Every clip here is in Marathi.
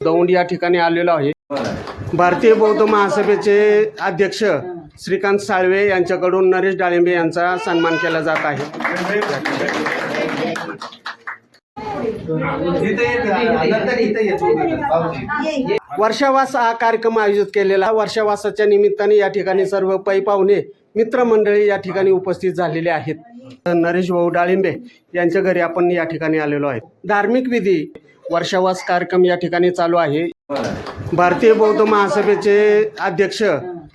दौंड या ठिकाणी आलेलो आहे। भारतीय बौद्ध महासभेचे अध्यक्ष श्रीकांत साळवे यांच्याकडून नरेश डाळिंबे यांचा सन्मान केला जात आहे। वर्षावास हा कार्यक्रम आयोजित केलेला। वर्षावासाच्या निमित्ताने या ठिकाणी सर्व पै पाहुणे मित्रमंडळी या ठिकाणी उपस्थित झालेले आहेत। नरेश भाऊ डाळिंबे यांच्या घरी आपण या ठिकाणी आलेलो आहे। धार्मिक विधी वर्षावास कार्यक्रम या ठिकाणी चालू आहे। भारतीय बौद्ध महासभेचे अध्यक्ष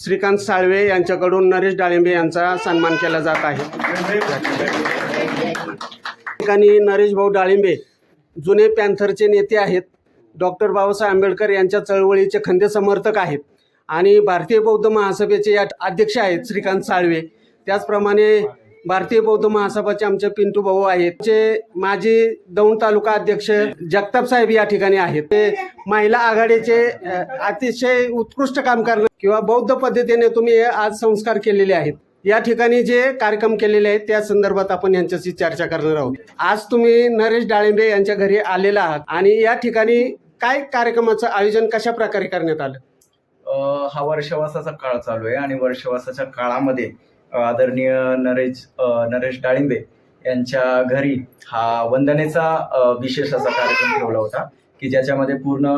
श्रीकांत साळवे यांच्याकडून नरेश डाळिंबे यांचा सन्मान केला जात आहे। ठिकाणी नरेश भाऊ डाळिंबे जुने पॅन्थरचे नेते आहेत। डॉक्टर बाबासाहेब आंबेडकर यांच्या चळवळीचे खंदे समर्थक आहेत आणि भारतीय बौद्ध महासभेचे अध्यक्ष आहेत श्रीकांत साळवे। त्याचप्रमाणे भारतीय बौद्ध महासभाचे आमचे पिंटू भाऊ आहेत। जे माजी दौंड तालुका अध्यक्ष जगताप साहेब या ठिकाणी आहेत। ते महिला आघाडीचे अतिशय उत्कृष्ट काम करणे किंवा बौद्ध पद्धतीने तुम्ही आज संस्कार केलेले आहेत। या ठिकाणी जे कार्यक्रम केलेले आहेत त्या संदर्भात आपण यांच्याशी चर्चा करणार आहोत। आज तुम्ही नरेश डाळिंबे यांच्या घरी आलेला आहात आणि या ठिकाणी काय कार्यक्रमाचं आयोजन कशा प्रकारे करण्यात आलं? हा वर्षवासाचा काळ चालू आहे आणि वर्षवासाच्या काळामध्ये आदरणीय नरेश डाळिंबे यांच्या घरी हा वंदनेचा विशेष असा कार्यक्रम ठेवला होता की ज्याच्यामध्ये पूर्ण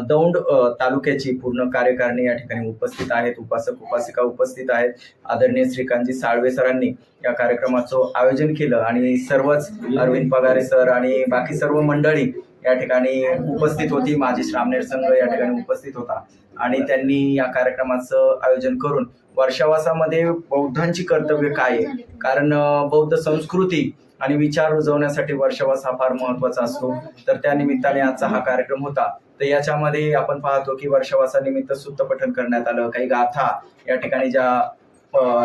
दौंड तालुक्याची पूर्ण कार्यकारिणी या ठिकाणी उपस्थित आहेत। उपासक उपासिका उपस्थित आहेत। आदरणीय श्रीकांतजी साळवे सरांनी या कार्यक्रमाचं आयोजन केलं आणि सर्वच अरविंद पगारे सर आणि बाकी सर्व मंडळी या ठिकाणी उपस्थित होती। माझी श्रामनेर संघ या ठिकाणी उपस्थित होता आणि त्यांनी या कार्यक्रमाचं आयोजन करून वर्षावासामध्ये बौद्धांची कर्तव्य काय आहे, कारण बौद्ध संस्कृती आणि विचार रुजवण्यासाठी वर्षावास हा फार महत्त्वाचा असतो। तर त्या निमित्ताने आजचा हा कार्यक्रम होता। तर याच्यामध्ये आपण पाहतो की वर्षावासानिमित्त सुत्त पठण करण्यात आलं। काही गाथा या ठिकाणी ज्या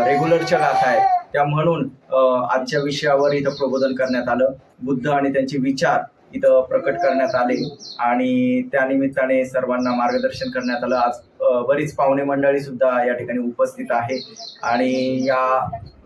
रेग्युलरच्या गाथा आहेत त्या म्हणून आजच्या विषयावर इथं प्रबोधन करण्यात आलं। बुद्ध आणि त्यांचे विचार इथं प्रकट करण्यात आले आणि त्यानिमित्ताने सर्वांना मार्गदर्शन करण्यात आलं। आज बरीच पाहुणे मंडळी सुद्धा या ठिकाणी उपस्थित आहे आणि या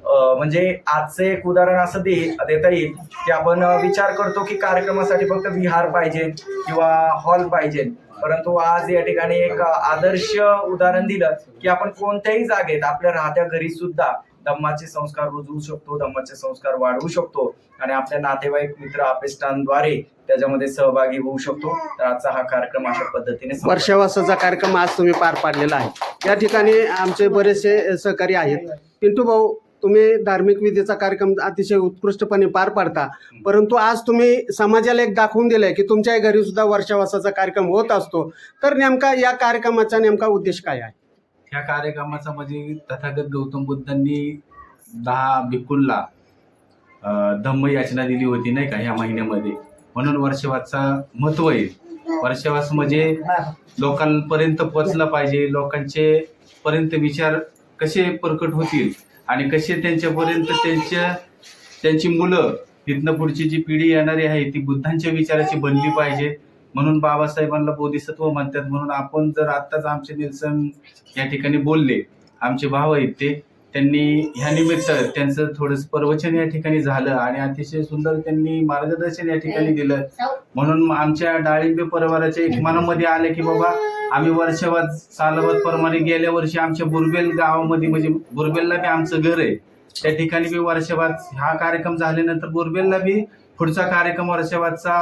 म्हणजे आजचं एक उदाहरण असं देता येईल की आपण विचार करतो की कार्यक्रमासाठी फक्त विहार पाहिजे किंवा हॉल पाहिजे, परंतु आज या ठिकाणी एक आदर्श उदाहरण दिलं की आपण कोणत्याही जागेत आपल्या राहत्या घरी सुद्धा धम्माचे संस्कार रुजवू शकतो, धम्माचे संस्कार वाढवू शकतो आणि आपल्या नातेवाईक मित्र आपेष्टांद्वारे त्याच्यामध्ये सहभागी होऊ शकतो। तर आजचा हा कार्यक्रम अशा पद्धतीने वर्षावासाचा कार्यक्रम आज तुम्ही पार पाडलेला आहे। या ठिकाणी आमचे बरेचसे सहकारी आहेत। पिंटू भाऊ, तुम्ही धार्मिक विधीचा कार्यक्रम अतिशय उत्कृष्टपणे पार पाडता, परंतु आज तुम्ही समाजाला एक दाखवून दिलंय की तुमच्या घरी सुद्धा वर्षावासाचा कार्यक्रम होत असतो। तर नेमका या कार्यक्रमाचा नेमका उद्देश काय आहे? ह्या कार्यक्रमाचा म्हणजे तथागत गौतम बुद्धांनी 10 भिक्खूंना धम्म याचना दिली होती नाही का ह्या महिन्यामध्ये, म्हणून वर्षवासचा महत्त्व आहे। वर्षवास म्हणजे लोकांपर्यंत पोचला पाहिजे, लोकांचे पर्यंत विचार कसे प्रकट होतील आणि कसे त्यांच्यापर्यंत त्यांची मुलं तिथनं पुढची जी पिढी येणारी आहे ती बुद्धांच्या विचाराची बनली पाहिजे। म्हणून बाबासाहेबांना बोधिसत्व म्हणतात। म्हणून आपण जर आत्ताच आमचे निल्सन या ठिकाणी बोलले, आमचे भाव आहेत त्यांनी ह्या निमित्त त्यांचं थोडंसं प्रवचन या ठिकाणी झालं आणि अतिशय सुंदर त्यांनी मार्गदर्शन या ठिकाणी दिलं। म्हणून आमच्या डाळिंबे परिवाराच्या एक मनामध्ये आलं की बाबा आम्ही वर्षवास सालवत प्रमाणे गेल्या वर्षी आमच्या बुरबेल गावामध्ये म्हणजे बुरबेलला बी आमचं घर आहे त्या ठिकाणी बी वर्षवास हा कार्यक्रम झाल्यानंतर बुरबेलला बी पुढचा कार्यक्रम वर्षवासचा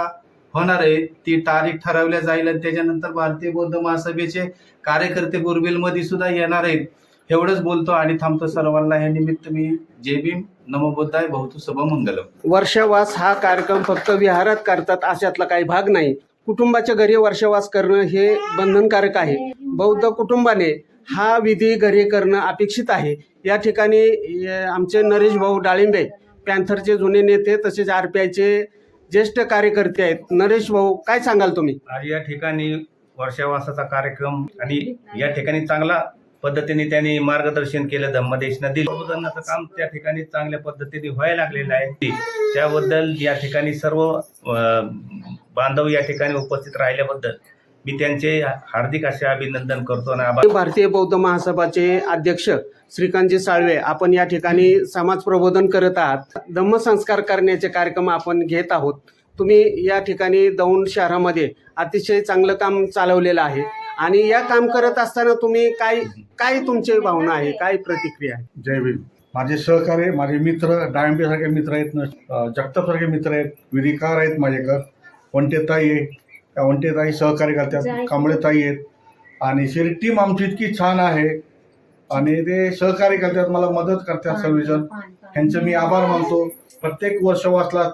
होणार आहे। ती तारीख ठरवल्या जाईल आणि त्याच्यानंतर भारतीय बौद्ध महासभेचे कार्यकर्ते बुरबेलमध्ये सुद्धा येणार आहेत। एवढंच बोलतो आणि थांबतो। सर्वांना ह्या निमित्त मी जय भीम, नमो बुद्धाय, बहुतु शुभमंगलम। वर्षावास हा कार्यक्रम फक्त विहारात करतात अशातला काही भाग नाही। कुटुंबाच्या घरी वर्षावास करणं हे बंधनकारक आहे। बौद्ध कुटुंबाने हा विधी घरी करणं अपेक्षित आहे। या ठिकाणी आमचे नरेश भाऊ डाळिंबे पॅन्थरचे जुने नेते तसेच RPIचे ज्येष्ठ कार्यकर्ते आहेत। नरेश भाऊ, काय सांगाल तुम्ही? आज या ठिकाणी वर्षावासाचा कार्यक्रम आणि या ठिकाणी चांगला पद्धतीने त्यांनी मार्गदर्शन केलं, धम्मदेशना दिली। बौद्धांचं काम त्या ठिकाणी चांगल्या पद्धतीने व्हायला लागलेलं आहे। त्याबद्दल या ठिकाणी सर्व बांधव या ठिकाणी उपस्थित राहिल्याबद्दल मी त्यांचे हार्दिक असे अभिनंदन करतो आणि आभार। भारतीय बौद्ध महासभाचे अध्यक्ष श्रीकांतजी साळवे, आपण या ठिकाणी समाज प्रबोधन करत आहात, धम्मसंस्कार करण्याचे कार्यक्रम आपण घेत आहोत। तुम्ही या ठिकाणी दौंड शहरामध्ये अतिशय चांगलं काम चालवलेलं आहे आणि या काम करत असताना तुम्ही काय तुमची भावना आहे, काय प्रतिक्रिया आहे? जय भीम. माझे सहकारी, माझे मित्र, डाळिंबेसारखे मित्र आहेत, जगतापसारखे मित्र आहेत, विधिकार आहेत माझ्याकडं, वंटेताई आहे, त्या वंटेताई सहकार्य करतात, कांबळेताई आहेत आणि शेरी टीम आमची इतकी छान आहे आणि ते सहकार्य करतात, मला मदत करतात सर्वजण. ह्यांचे मी आभार मानतो. प्रत्येक वर्षवासला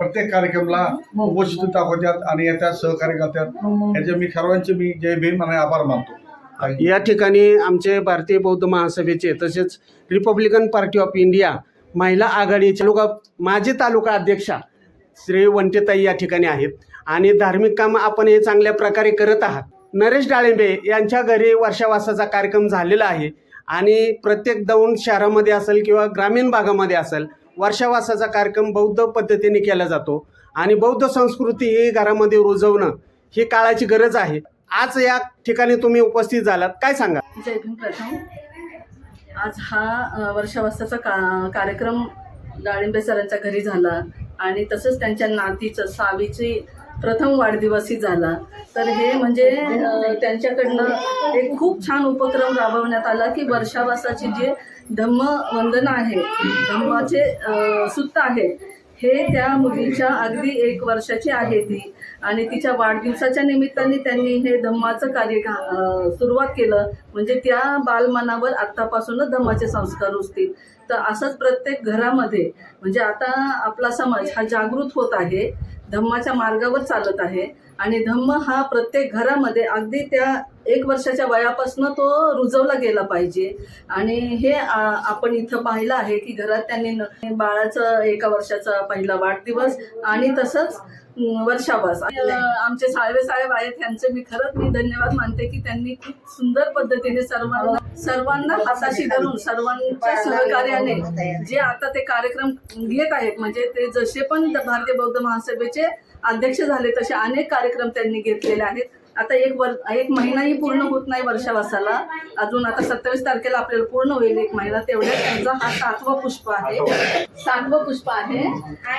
प्रत्येक कार्यक्रमाला उपस्थित दाखवतात आणि याच्यात सहकार्य करतात. याचे मी सर्वांचे मी जय भीम आणि आभार मानतो. या ठिकाणी आमचे भारतीय बौद्ध महासभेचे तसेच रिपब्लिकन पार्टी ऑफ इंडिया महिला आघाडीचे माजी तालुका अध्यक्षा श्री वंटेताई या ठिकाणी आहेत आणि धार्मिक काम आपण हे चांगल्या प्रकारे करत आहात. नरेश डाळिंबे यांच्या घरी वर्षावासाचा कार्यक्रम झालेला आहे आणि प्रत्येक दौंड शहरामध्ये असेल किंवा ग्रामीण भागामध्ये असेल वर्षावासाचा कार्यक्रम बौद्ध पद्धतीने केला जातो आणि बौद्ध संस्कृती ही घरामध्ये रुजवणं ही काळाची गरज आहे. आज या ठिकाणी तुम्ही उपस्थित झालात, काय सांगा? जय भीम. प्रथम आज हा वर्षावासाचा कार्यक्रम डाळिंबे सरांच्या घरी झाला आणि तसंच त्यांच्या नातीचं सावीची प्रथम वाढदिवसही झाला. तर हे म्हणजे त्यांच्याकडनं एक खूप छान उपक्रम राबवण्यात आला की वर्षावासाची जे धम्मवंदन आहे, धम्माचे सुत्त आहे, हे त्या मुलीच्या अगदी 1 वर्षाची आहे ती आणि तिच्या वाढदिवसाच्या निमित्ताने त्यांनी हे धम्माचं कार्य सुरुवात केलं. म्हणजे त्या बालमनावर आत्तापासूनच धम्माचे संस्कार रुजतील. तर असंच प्रत्येक घरामध्ये म्हणजे आता आपला समाज हा जागृत होत आहे, धम्माच्या मार्गावर चालत आहे आणि धम्म हा प्रत्येक घरामध्ये अगदी त्या 1 वर्षाच्या वयापासून तो रुजवला गेला पाहिजे. आणि हे आपण इथं पाहिलं आहे की घरात त्यांनी बाळाचं 1 वर्षाचा पहिला वाढदिवस आणि तसंच वर्षावास. आमचे साळवे साहेब आहेत, त्यांचे मी धन्यवाद मानते की त्यांनी खूप सुंदर पद्धतीने सर्वांना हाताशी धरून सर्वांच्या सहकार्याने जे आता ते कार्यक्रम घेत आहेत, म्हणजे ते जसे पण भारतीय बौद्ध महासभेचे अध्यक्ष झाले तसे अनेक कार्यक्रम त्यांनी घेतलेले आहेत. आता एक महिनाही पूर्ण होत नाही वर्षावासाला, अजून आता 27 तारखेला आपल्याला पूर्ण होईल 1 महिना. तेवढ्यात त्यांचा हा 7वं पुष्प आहे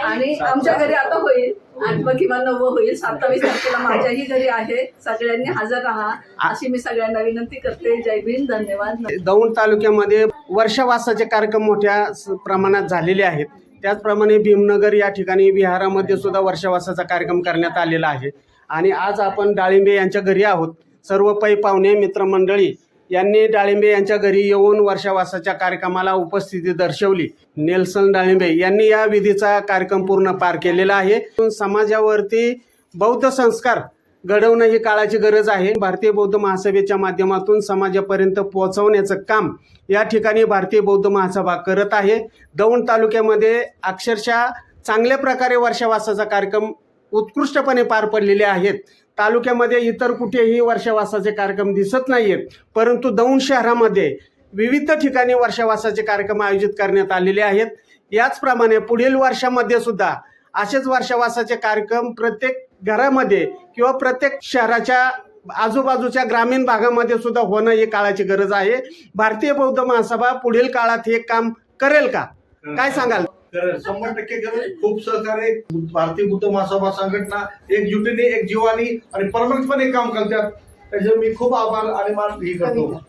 आणि आमच्या घरी आता होईल 8वं किंवा 9वं होईल. 27 तारखेला माझ्याही घरी आहे. सगळ्यांनी हजर राहा अशी मी सगळ्यांना विनंती करते. जय भीम. धन्यवाद. दौंड तालुक्यामध्ये वर्षावासाचे कार्यक्रम मोठ्या प्रमाणात झालेले आहेत. त्याचप्रमाणे भीमनगर या ठिकाणी विहारामध्ये सुद्धा वर्षावासाचा कार्यक्रम करण्यात आलेला आहे आणि आज आपण डाळिंबे यांच्या घरी आहोत. सर्व पै पाहुणे मित्रमंडळी यांनी डाळिंबे यांच्या घरी येऊन वर्षावासाच्या कार्यक्रमाला उपस्थिती दर्शवली. नेल्सन डाळिंबे यांनी या विधीचा कार्यक्रम पूर्ण पार केलेला आहे. समाजावरती बौद्ध संस्कार घडवणं ही काळाची गरज आहे. भारतीय बौद्ध महासभेच्या माध्यमातून समाजापर्यंत पोहोचवण्याचं काम या ठिकाणी भारतीय बौद्ध महासभा करत आहे. दौंड तालुक्यामध्ये अक्षरशः चांगल्या प्रकारे वर्षावासाचा कार्यक्रम उत्कृष्टपणे पार पडलेले आहेत. तालुक्यामध्ये इतर कुठेही वर्षावासाचे कार्यक्रम दिसत नाही आहेत, परंतु दौंड शहरामध्ये विविध ठिकाणी वर्षावासाचे कार्यक्रम आयोजित करण्यात आलेले आहेत. याचप्रमाणे पुढील वर्षामध्ये सुद्धा असेच वर्षावासाचे कार्यक्रम प्रत्येक घरामध्ये किंवा प्रत्येक शहराच्या आजूबाजूच्या ग्रामीण भागामध्ये सुद्धा होणं ही काळाची गरज आहे. भारतीय बौद्ध महासभा पुढील काळात हे काम करेल का, काय सांगाल? तर 100% करेल. खूप सहकार्य भारतीय बुद्ध महासभा संघटना एकजुटीने, एक जीवानी आणि परमनंटपणे काम करतात. त्याचे मी खूप आभार आणि मान ही करतो.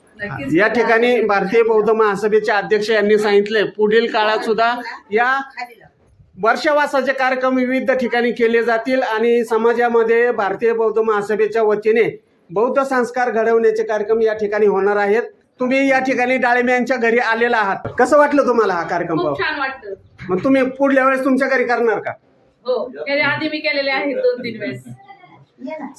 या ठिकाणी भारतीय बौद्ध महासभेचे अध्यक्ष यांनी सांगितले पुढील काळात सुद्धा या वर्षावासाचे कार्यक्रम विविध ठिकाणी केले जातील आणि समाजामध्ये भारतीय बौद्ध महासभेच्या वतीने बौद्ध संस्कार घडवण्याचे कार्यक्रम या ठिकाणी होणार आहेत. तुम्ही या ठिकाणी डाळिंबे यांच्या घरी आलेला आहात, कसं वाटलं तुम्हाला हा कार्यक्रम? खूप छान वाटतं. मग तुम्ही पुढल्या वेळेस तुमच्या घरी करणार का? हो, त्याच्या आधी मी केलेले आहेत 2-3 वेळेस.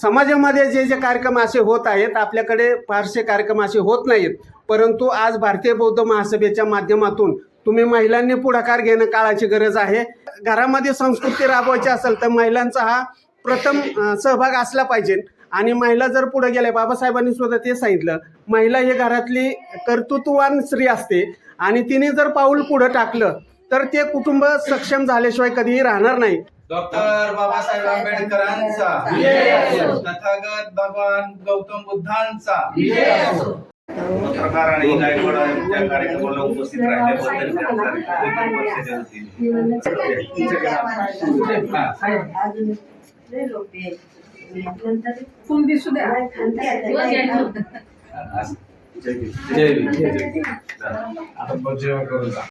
समाजामध्ये जे जे कार्यक्रम असे होत आहेत, आपल्याकडे फारसे कार्यक्रम असे होत नाहीत, परंतु आज भारतीय बौद्ध महासभेच्या माध्यमातून तुम्ही महिलांनी पुढाकार घेणं काळाची गरज आहे. घरामध्ये संस्कृती राबवायची असेल तर महिलांचा हा प्रथम सहभाग असला पाहिजे आणि महिला जर पुढे गेल्या, बाबासाहेबांनी सुद्धा ते सांगितलं, महिला ही घरातली कर्तृत्ववान स्त्री असते आणि तिने जर पाऊल पुढे टाकलं तर ते कुटुंब सक्षम झाल्याशिवाय कधीही राहणार नाही. डॉक्टर बाबासाहेब आंबेडकरांचा, तथागत भगवान गौतम बुद्धांचा पत्रकार आणि गायकवाड त्या कार्यक्रमाला उपस्थित राहिल्याबद्दल त्यांचा फुल दिसू द्या. जय भीम. आता जेवण करून जा.